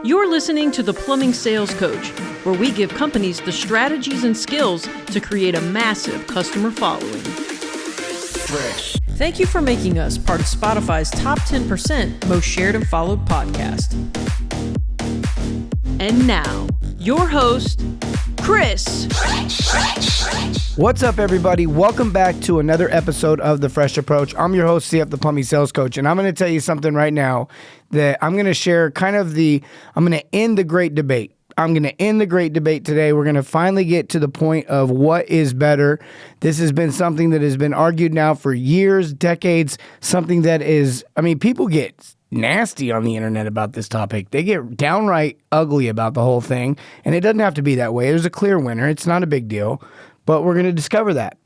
You're listening to The Plumbing Sales Coach, where we give companies the strategies and skills to create a massive customer following. Fresh. Thank you for making us part of Spotify's top 10% most shared and followed podcast. And now, your host, Chris. What's up, everybody? Welcome back to another episode of The Fresh Approach. I'm your host, CF, the Plumbing Sales Coach, and I'm going to tell you something right now that I'm going to share I'm going to end the great debate. I'm going to end the great debate today. We're going to finally get to the point of what is better. This has been something that has been argued now for years, decades, something that is, people get nasty on the internet about this topic. They get downright ugly about the whole thing, and it doesn't have to be that way. There's a clear winner. It's not a big deal, but we're going to discover that.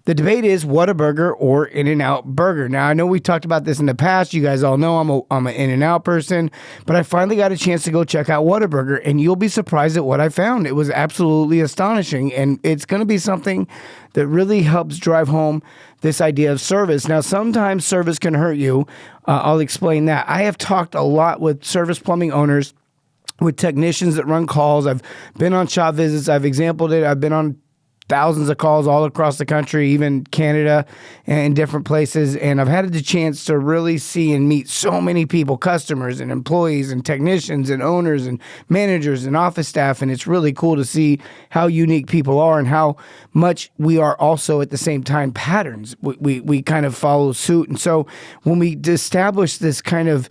The debate is Whataburger or In-N-Out Burger. Now, I know we talked about this in the past. You guys all know I'm an In-N-Out person, but I finally got a chance to go check out Whataburger, and you'll be surprised at what I found. It was absolutely astonishing, and it's going to be something that really helps drive home this idea of service. Now, sometimes service can hurt you. I'll explain that. I have talked a lot with service plumbing owners, with technicians that run calls. I've been on shop visits. I've exampled it. I've been on thousands of calls all across the country, even Canada and different places. And I've had the chance to really see and meet so many people, customers and employees and technicians and owners and managers and office staff. And it's really cool to see how unique people are and how much we are also at the same time patterns. We kind of follow suit. And so when we establish this kind of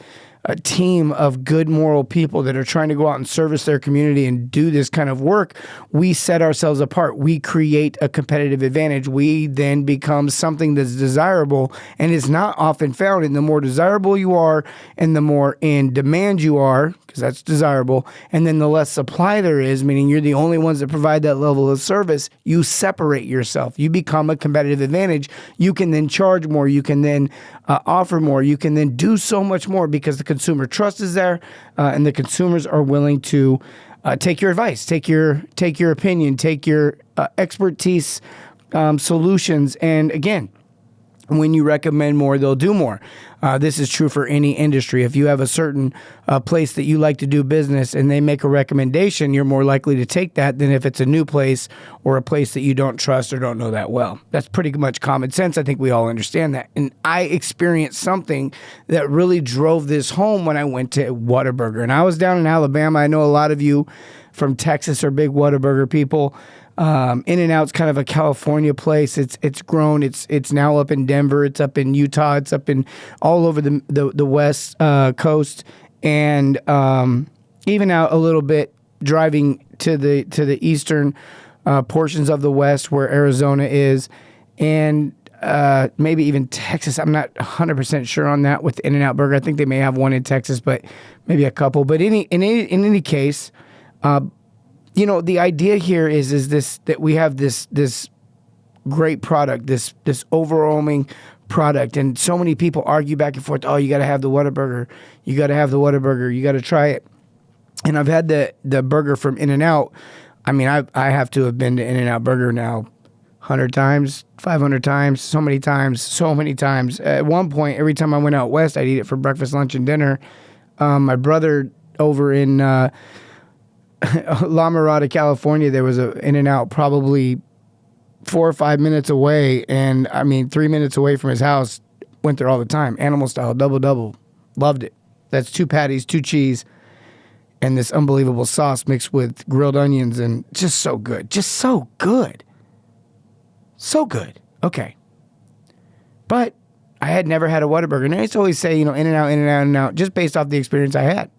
a team of good moral people that are trying to go out and service their community and do this kind of work, we set ourselves apart. We create a competitive advantage. We then become something that's desirable and is not often found. And the more desirable you are and the more in demand you are, because that's desirable, and then the less supply there is, meaning you're the only ones that provide that level of service, you separate yourself. You become a competitive advantage. You can then charge more. You can then offer more. You can then do so much more because the consumer trust is there, and the consumers are willing to take your advice, take your opinion, take your expertise, solutions. And again, when you recommend more, they'll do more. This is true for any industry. If you have a certain place that you like to do business and they make a recommendation, you're more likely to take that than if it's a new place or a place that you don't trust or don't know that well. That's pretty much common sense. I think we all understand that. And I experienced something that really drove this home when I went to Whataburger. And I was down in Alabama. I know a lot of you from Texas are big Whataburger people. In-N-Out's kind of a California place. It's grown. It's now up in Denver. It's up in Utah. It's up in all over the West Coast, and even out a little bit driving to the eastern portions of the West where Arizona is, and maybe even Texas. I'm not 100% sure on that with In-N-Out Burger. I think they may have one in Texas, but maybe a couple. But in any case. The idea here is this, that we have this great product, this overwhelming product, and so many people argue back and forth. Oh, you got to have the Whataburger. You got to have the Whataburger. You got to try it. And I've had the burger from In-N-Out. I have to have been to In-N-Out Burger now 100 times, 500 times, so many times. At one point, every time I went out west, I'd eat it for breakfast, lunch, and dinner. My brother over in La Mirada, California, there was an In-N-Out probably 4 or 5 minutes away, and 3 minutes away from his house. Went there all the time, animal style, double, loved it. That's 2 patties, 2 cheese, and this unbelievable sauce mixed with grilled onions, and just so good, so good. Okay, but I had never had a Whataburger, and I used to always say, In-N-Out, just based off the experience I had.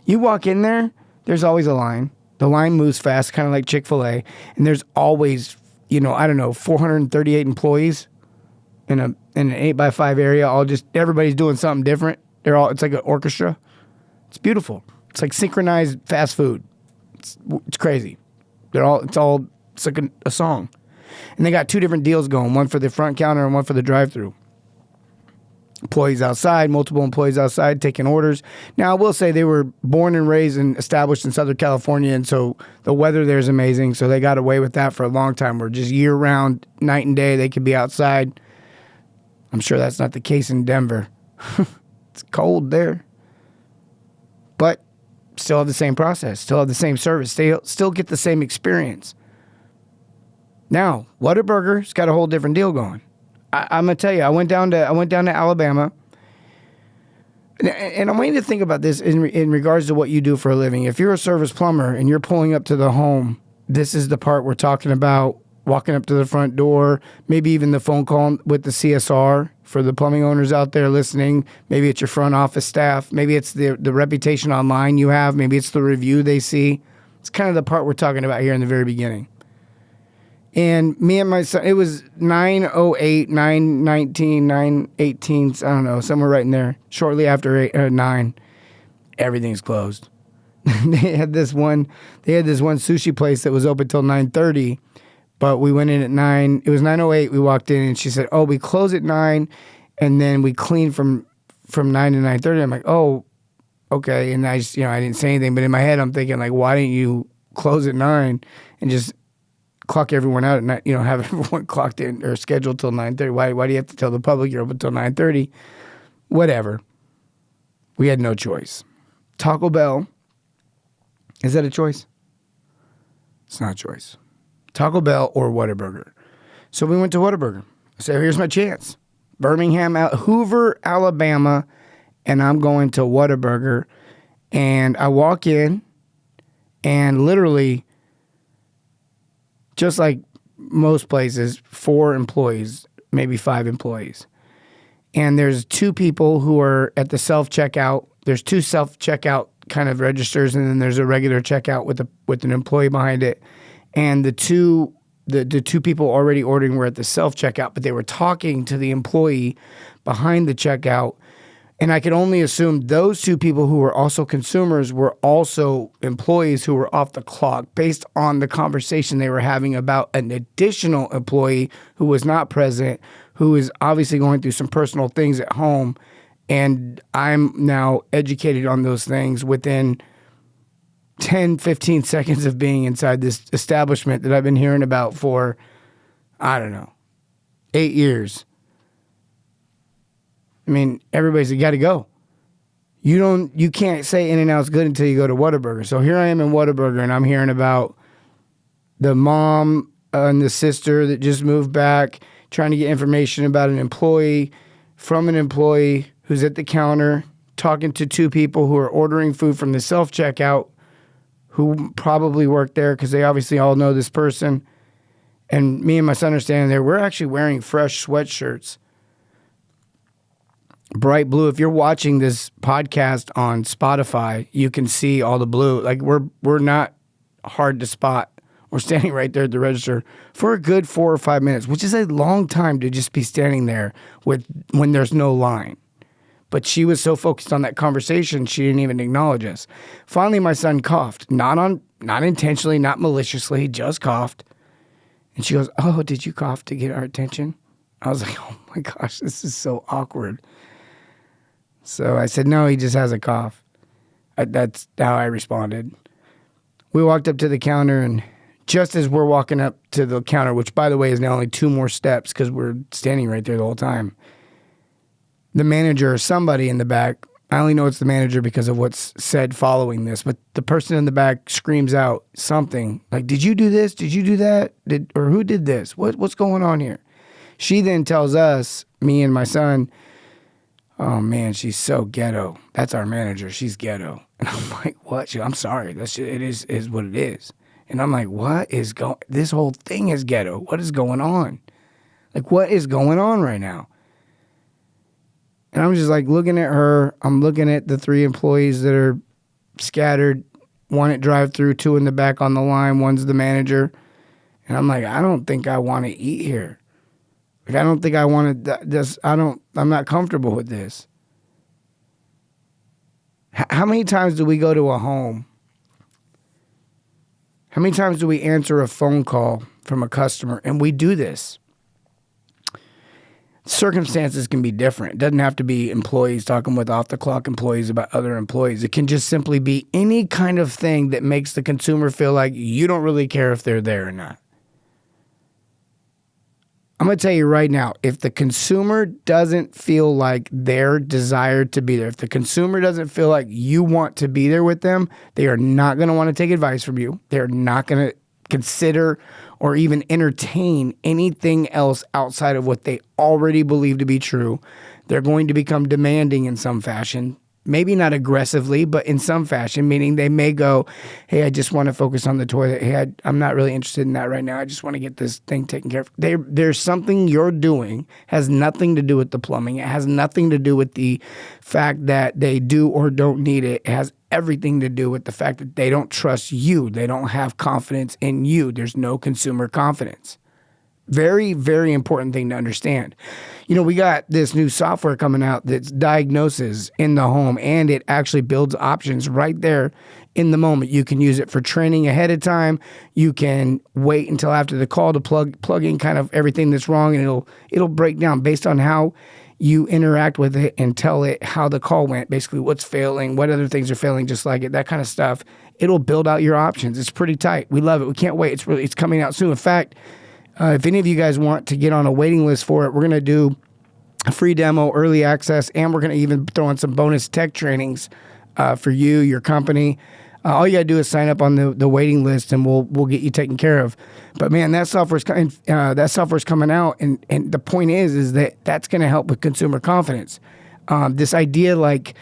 You walk in there. There's always a line. The line moves fast, kind of like Chick-fil-A. And there's always, 438 employees in an 8x5 area. Everybody's doing something different. It's like an orchestra. It's beautiful. It's like synchronized fast food. It's crazy. It's like a song. And they got 2 different deals going, one for the front counter and one for the drive-thru. Employees outside, multiple employees outside taking orders. Now, I will say they were born and raised and established in Southern California, and so the weather there is amazing, so they got away with that for a long time. We're just year-round, night and day, they could be outside. I'm sure that's not the case in Denver. It's cold there. But still have the same process, still have the same service, still get the same experience. Now, Whataburger's got a whole different deal going. I'm gonna tell you, I went down to Alabama, and I want you to think about this in regards to what you do for a living. If you're a service plumber and you're pulling up to the home, this is the part we're talking about. Walking up to the front door, maybe even the phone call with the CSR for the plumbing owners out there listening. Maybe it's your front office staff. Maybe it's the reputation online you have. Maybe it's the review they see. It's kind of the part we're talking about here in the very beginning. And me and my son, it was 9:08, 9:19, 9:18, I don't know, somewhere right in there. Shortly after 9, everything's closed. They had this one sushi place that was open till 9:30. But we went in at 9. It was 9:08. We walked in, and she said, "Oh, we close at 9, and then we clean from 9 to 9:30." I'm like, "Oh, okay." And I just, I didn't say anything. But in my head, I'm thinking, like, why didn't you close at 9 and just clock everyone out at 9? Have everyone clocked in or scheduled till 9:30. Why do you have to tell the public you're open till 9:30? Whatever. We had no choice. Taco Bell, is that a choice? It's not a choice. Taco Bell or Whataburger. So we went to Whataburger. I said, here's my chance. Hoover, Alabama, and I'm going to Whataburger. And I walk in, and literally, just like most places, 4 employees, maybe 5 employees. And there's 2 people who are at the self-checkout. There's 2 self-checkout kind of registers, and then there's a regular checkout with an employee behind it. And the two people already ordering were at the self-checkout, but they were talking to the employee behind the checkout. And I could only assume those 2 people who were also consumers were also employees who were off the clock based on the conversation they were having about an additional employee who was not present, who is obviously going through some personal things at home. And I'm now educated on those things within 10, 15 seconds of being inside this establishment that I've been hearing about for, I don't know, 8 years. I mean, everybody's got to go. You can't say In-N-Out's good until you go to Whataburger. So here I am in Whataburger, and I'm hearing about the mom and the sister that just moved back, trying to get information about an employee from an employee who's at the counter, talking to 2 people who are ordering food from the self-checkout, who probably work there because they obviously all know this person. And me and my son are standing there. We're actually wearing fresh sweatshirts. Bright blue. If you're watching this podcast on Spotify, you can see all the blue. Like, we're not hard to spot. We're standing right there at the register for a good 4 or 5 minutes, which is a long time to just be standing there when there's no line. But she was so focused on that conversation, she didn't even acknowledge us. Finally, my son coughed. Not intentionally, not maliciously, just coughed. And she goes, "Oh, did you cough to get our attention?" I was like, oh my gosh, this is so awkward. So I said, "No, he just has a cough." That's how I responded. We walked up to the counter, and just as we're walking up to the counter, which, by the way, is now only 2 more steps because we're standing right there the whole time, the manager or somebody in the back, I only know it's the manager because of what's said following this, but the person in the back screams out something like, "Did you do this? Did you do that? Or who did this? What's going on here?" She then tells us, me and my son, "Oh man, she's so ghetto. That's our manager. She's ghetto." And I'm like, "What?" I'm sorry. It is what it is. And I'm like, this whole thing is ghetto. What is going on? Like, what is going on right now? And I'm just like looking at her. I'm looking at the 3 employees that are scattered. 1 at drive-through, 2 in the back on the line. 1's the manager. And I'm like, I don't think I want to eat here. Like, I don't think I want to this. I'm not comfortable with this. How many times do we go to a home? How many times do we answer a phone call from a customer? And we do this. Circumstances can be different. It doesn't have to be employees talking with off-the-clock employees about other employees. It can just simply be any kind of thing that makes the consumer feel like you don't really care if they're there or not. I'm going to tell you right now, if the consumer doesn't feel like they're desired to be there, if the consumer doesn't feel like you want to be there with them, they are not going to want to take advice from you. They're not going to consider or even entertain anything else outside of what they already believe to be true. They're going to become demanding in some fashion. Maybe not aggressively, but in some fashion, meaning they may go, hey, I just want to focus on the toilet. Hey, I'm not really interested in that right now. I just want to get this thing taken care of. There's something you're doing, has nothing to do with the plumbing. It has nothing to do with the fact that they do or don't need it. It has everything to do with the fact that they don't trust you. They don't have confidence in you. There's no consumer confidence. Very, very important thing to understand. You know, we got this new software coming out that's diagnoses in the home, and it actually builds options right there in the moment. You can use it for training ahead of time. You can wait until after the call to plug in kind of everything that's wrong, and it'll break down based on how you interact with it and tell it how the call went, basically what's failing, what other things are failing, just like it, that kind of stuff. It'll build out your options. It's pretty tight. We love it. We can't wait. It's coming out soon. In fact, if any of you guys want to get on a waiting list for it, we're going to do a free demo, early access, and we're going to even throw in some bonus tech trainings for you, your company. All you got to do is sign up on the waiting list, and we'll get you taken care of. But man, that software's coming out, and the point is that that's going to help with consumer confidence. This idea, like,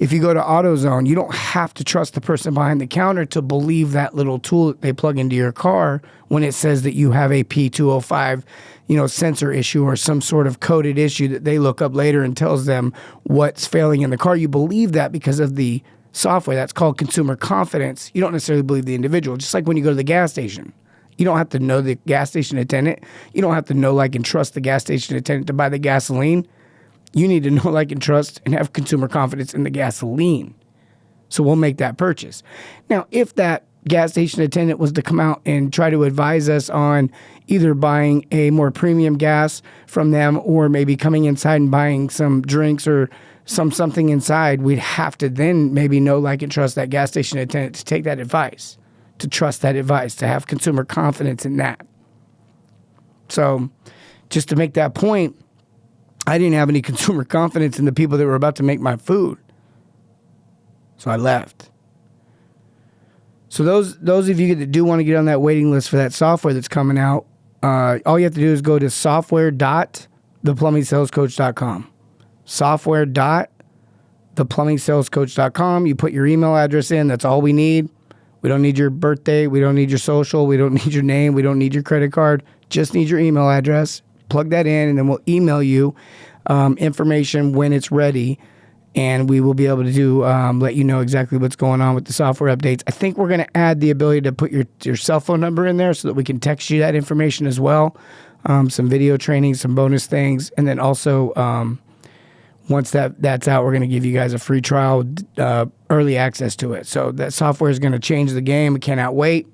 if you go to AutoZone, you don't have to trust the person behind the counter to believe that little tool that they plug into your car when it says that you have a P205, sensor issue or some sort of coded issue that they look up later and tells them what's failing in the car. You believe that because of the software. That's called consumer confidence. You don't necessarily believe the individual. Just like when you go to the gas station. You don't have to know the gas station attendant. You don't have to know, like, and trust the gas station attendant to buy the gasoline. You need to know, like, and trust and have consumer confidence in the gasoline. So we'll make that purchase. Now, if that gas station attendant was to come out and try to advise us on either buying a more premium gas from them or maybe coming inside and buying some drinks or something inside, we'd have to then maybe know, like, and trust that gas station attendant to take that advice, to trust that advice, to have consumer confidence in that. So just to make that point, I didn't have any consumer confidence in the people that were about to make my food. So I left. So those of you that do want to get on that waiting list for that software that's coming out, all you have to do is go to software.theplumbingsalescoach.com. Software.theplumbingsalescoach.com. You put your email address in. That's all we need. We don't need your birthday. We don't need your social. We don't need your name. We don't need your credit card. Just need your email address. Plug that in, and then we'll email you information when it's ready, and we will be able to let you know exactly what's going on with the software updates. I think we're going to add the ability to put your cell phone number in there so that we can text you that information as well. Some video training, some bonus things, and then also once that's out, we're going to give you guys a free trial, early access to it. So that software is going to change the game. We cannot wait.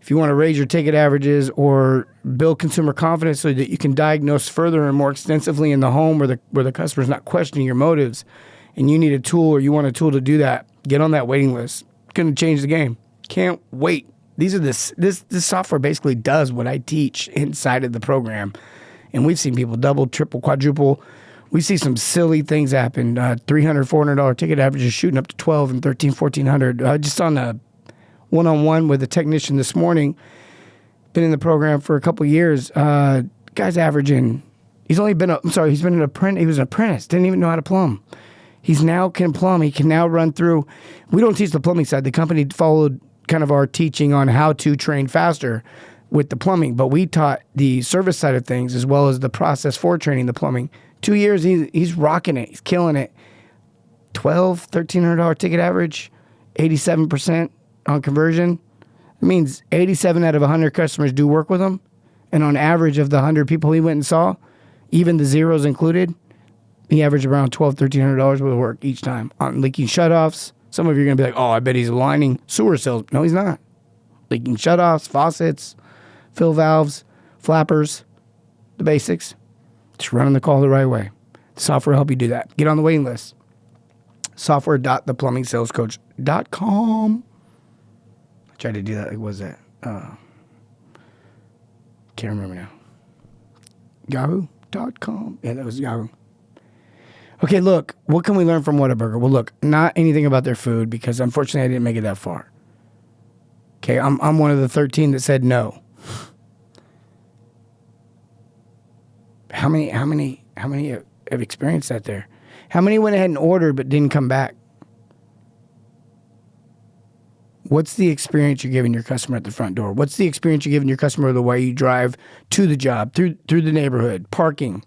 If you want to raise your ticket averages or build consumer confidence so that you can diagnose further and more extensively in the home where the customer's not questioning your motives, and you need a tool or you want a tool to do that, get on that waiting list. It's going to change the game. Can't wait. This software basically does what I teach inside of the program. And we've seen people double, triple, quadruple. We see some silly things happen. $300, $400 ticket averages shooting up to $1,200 and $1,300, $1,400. Just on a one-on-one with a technician this morning. Been in the program for a couple years. Guy's averaging. He was an apprentice. Didn't even know how to plumb. He's now can plumb. He can now run through. We don't teach the plumbing side. The company followed kind of our teaching on how to train faster with the plumbing, but we taught the service side of things as well as the process for training the plumbing. 2 years, he's rocking it. He's killing it. $1,200, $1,300 ticket average, 87% on conversion. It means 87 out of 100 customers do work with him. And on average of the 100 people he went and saw, even the zeros included, he averaged around $1,200, $1,300 worth of work each time on leaking shutoffs. Some of you are going to be like, oh, I bet he's aligning sewer cells. No, he's not. Leaking shutoffs, faucets, fill valves, flappers, the basics. Just running the call the right way. The software will help you do that. Get on the waiting list. Software.theplumbingsalescoach.com. I tried to do that. What was that? Can't remember now. Yahoo.com. Yeah, that was Yahoo. Okay, look, what can we learn from Whataburger? Well, look, not anything about their food because unfortunately I didn't make it that far. Okay, I'm one of the 13 that said no. How many have experienced that there? How many went ahead and ordered but didn't come back? What's the experience you're giving your customer at the front door? What's the experience you're giving your customer the way you drive to the job, through the neighborhood, parking,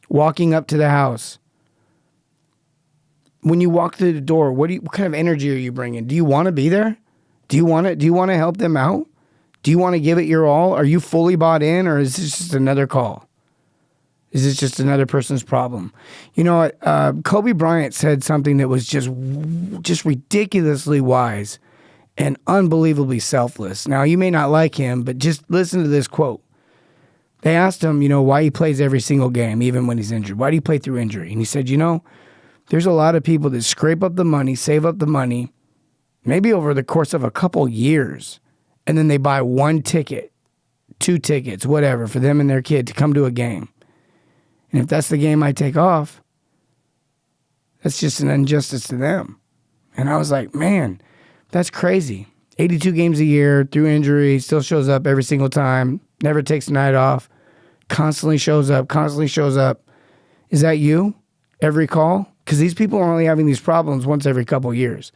walking up to the house? When you walk through the door, what kind of energy are you bringing? Do you want to be there? Do you want to help them out? Do you want to give it your all? Are you fully bought in, or is this just another call? Is this just another person's problem? You know, Kobe Bryant said something that was just ridiculously wise and unbelievably selfless. Now, you may not like him, but just listen to this quote. They asked him, why he plays every single game, even when he's injured. Why do you play through injury? And he said, there's a lot of people that scrape up the money, save up the money, maybe over the course of a couple years, and then they buy 1 ticket, 2 tickets, whatever, for them and their kid to come to a game. And if that's the game I take off, that's just an injustice to them. And I was like, man, that's crazy. 82 games a year, through injury, still shows up every single time, never takes a night off, constantly shows up. Is that you? Every call? Because these people are only having these problems once every couple years.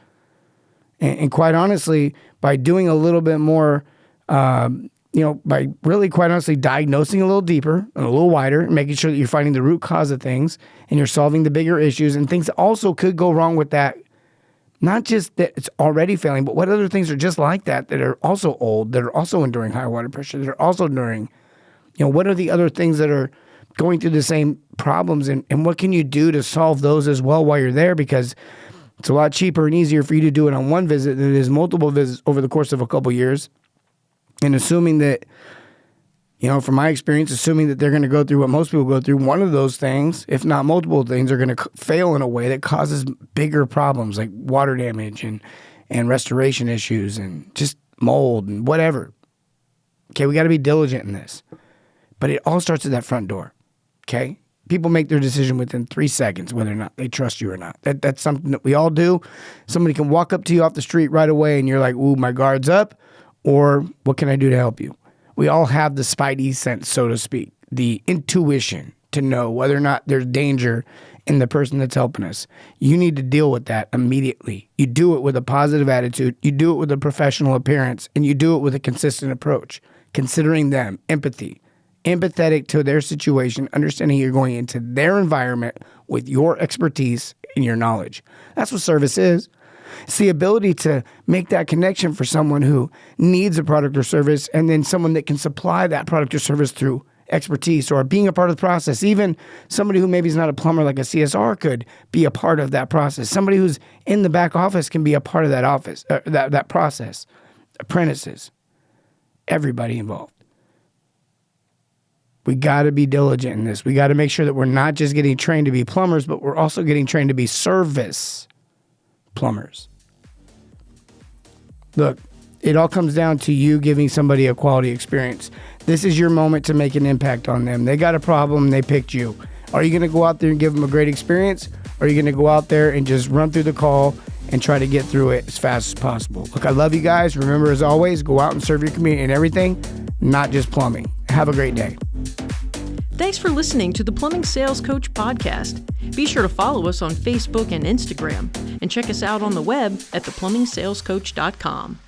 And quite honestly, by doing a little bit more, by really quite honestly diagnosing a little deeper and a little wider, making sure that you're finding the root cause of things and you're solving the bigger issues and things that also could go wrong with that. Not just that it's already failing, but what other things are just like that are also old, that are also enduring high water pressure, that are also enduring, what are the other things that are going through the same problems, and what can you do to solve those as well while you're there? Because it's a lot cheaper and easier for you to do it on one visit than it is multiple visits over the course of a couple years. And assuming that, from my experience, assuming that they're going to go through what most people go through, one of those things, if not multiple things, are going to fail in a way that causes bigger problems like water damage and restoration issues and just mold and whatever. Okay, we got to be diligent in this. But it all starts at that front door, okay? People make their decision within 3 seconds whether or not they trust you or not. That's something that we all do. Somebody can walk up to you off the street right away and you're like, ooh, my guard's up, or what can I do to help you? We all have the spidey sense, so to speak, the intuition to know whether or not there's danger in the person that's helping us. You need to deal with that immediately. You do it with a positive attitude. You do it with a professional appearance, and you do it with a consistent approach, considering them, empathy, empathetic to their situation, understanding you're going into their environment with your expertise and your knowledge. That's what service is. It's the ability to make that connection for someone who needs a product or service, and then someone that can supply that product or service through expertise or being a part of the process. Even somebody who maybe is not a plumber like a CSR could be a part of that process. Somebody who's in the back office can be a part of that office, that process. Apprentices, everybody involved. We got to be diligent in this. We got to make sure that we're not just getting trained to be plumbers, but we're also getting trained to be service plumbers. Look, it all comes down to you giving somebody a quality experience. This is your moment to make an impact on them. They got a problem, they picked you. Are you going to go out there and give them a great experience? Or are you going to go out there and just run through the call and try to get through it as fast as possible? Look, I love you guys. Remember, as always, go out and serve your community and everything, not just plumbing. Have a great day. Thanks for listening to the Plumbing Sales Coach podcast. Be sure to follow us on Facebook and Instagram, and check us out on the web at theplumbingsalescoach.com.